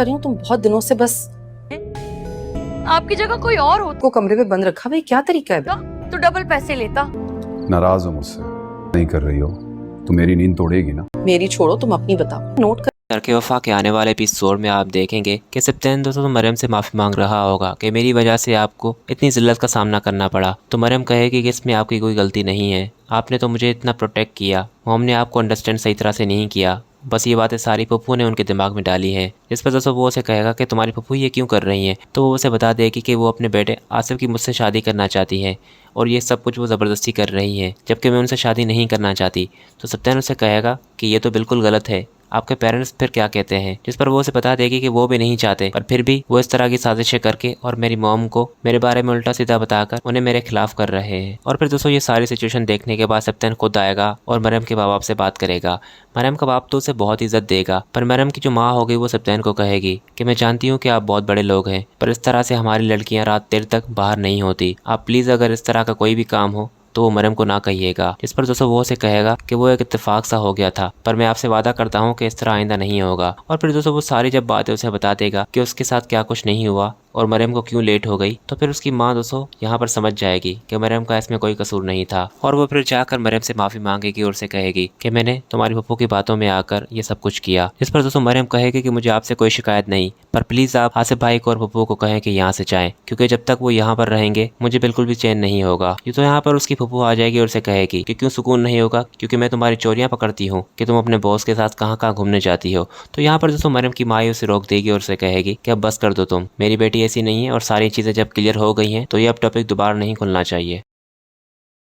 कर रही हूँ, तुम बहुत दिनों से बस आपकी जगह कोई और होता को कमरे में बंद रखा। भाई क्या तरीका है? तो डबल पैसे लेता। नाराज हो मुझसे, नहीं कर रही हो तो मेरी नींद तोड़ेगी ना। मेरी छोड़ो, तुम अपनी बताओ। नोट कर लड़के वफा के आने वाले एपिसोड में आप देखेंगे कि सप्तान दोस्तों तो मरियम से माफ़ी मांग रहा होगा कि मेरी वजह से आपको इतनी जिल्लत का सामना करना पड़ा। तो मरियम कहेगी कि इसमें आपकी कोई गलती नहीं है, आपने तो मुझे इतना प्रोटेक्ट किया, हमने आपको अंडरस्टैंड सही तरह से नहीं किया, बस ये बातें सारी पप्पू ने उनके दिमाग में डाली हैं। जिस पर दोस्तों वो उसे कहेगा कि तुम्हारी पप्पू ये क्यों कर रही हैं। तो वो उसे बता देगी कि वो अपने बेटे आसिफ की मुझसे शादी करना चाहती है और ये सब कुछ वो ज़बरदस्ती कर रही है, जबकि मैं उनसे शादी नहीं करना चाहती। तो सत्यान उसे कहेगा कि ये तो बिल्कुल गलत है, आपके पेरेंट्स फिर क्या कहते हैं। जिस पर वो उसे बता देगी कि वो भी नहीं चाहते, पर फिर भी वो इस तरह की साजिशें करके और मेरी मॉम को मेरे बारे में उल्टा सीधा बताकर उन्हें मेरे खिलाफ कर रहे हैं। और फिर दोस्तों ये सारी सिचुएशन देखने के बाद सप्तान खुद आएगा और मरियम के बाप से बात करेगा। मरियम का बाप तो उसे बहुत इज्जत देगा, पर मरियम की जो माँ होगी वो सप्तान को कहेगी कि मैं जानती हूँ कि आप बहुत बड़े लोग हैं, पर इस तरह से हमारी लड़कियाँ रात देर तक बाहर नहीं होती। आप प्लीज़ अगर इस तरह का कोई भी काम हो तो वो मरियम को ना कहिएगा। इस पर दोस्तों वो उसे कहेगा कि वो एक इत्तेफाक सा हो गया था, पर मैं आपसे वादा करता हूँ कि इस तरह आइंदा नहीं होगा। और फिर दोस्तों वो सारी जब बातें उसे बता देगा कि उसके साथ क्या कुछ नहीं हुआ और मरियम को क्यों लेट हो गई, तो फिर उसकी माँ दोस्तों यहाँ पर समझ जाएगी कि मरियम का इसमें कोई कसूर नहीं था। और वो फिर जाकर मरियम से माफ़ी मांगेगी और उसे कहेगी कि मैंने तुम्हारी पप्पू की बातों में आकर ये सब कुछ किया। इस पर दोस्तों मरियम कहेगी कि मुझे आपसे कोई शिकायत नहीं, पर प्लीज़ आप आसिफ भाई को और पप्पू को कहें कि यहाँ से जाएं, क्योंकि जब तक वो यहाँ पर रहेंगे मुझे बिल्कुल भी चैन नहीं होगा। ये तो यहाँ पर उसकी पप्पू आ जाएगी और उसे कहेगी कि क्यों सुकून नहीं होगा, क्योंकि मैं तुम्हारी चोरियाँ पकड़ती हूँ कि तुम अपने बॉस के साथ कहाँ कहाँ घूमने जाती हो। तो यहाँ पर दोस्तों मरियम की माँ उसे रोक देगी और उसे कहेगी कि अब बस कर दो, तुम मेरी बेटी ऐसी नहीं है। और सारी चीज़ें जब क्लियर हो गई हैं तो ये अब टॉपिक दोबारा नहीं खुलना चाहिए।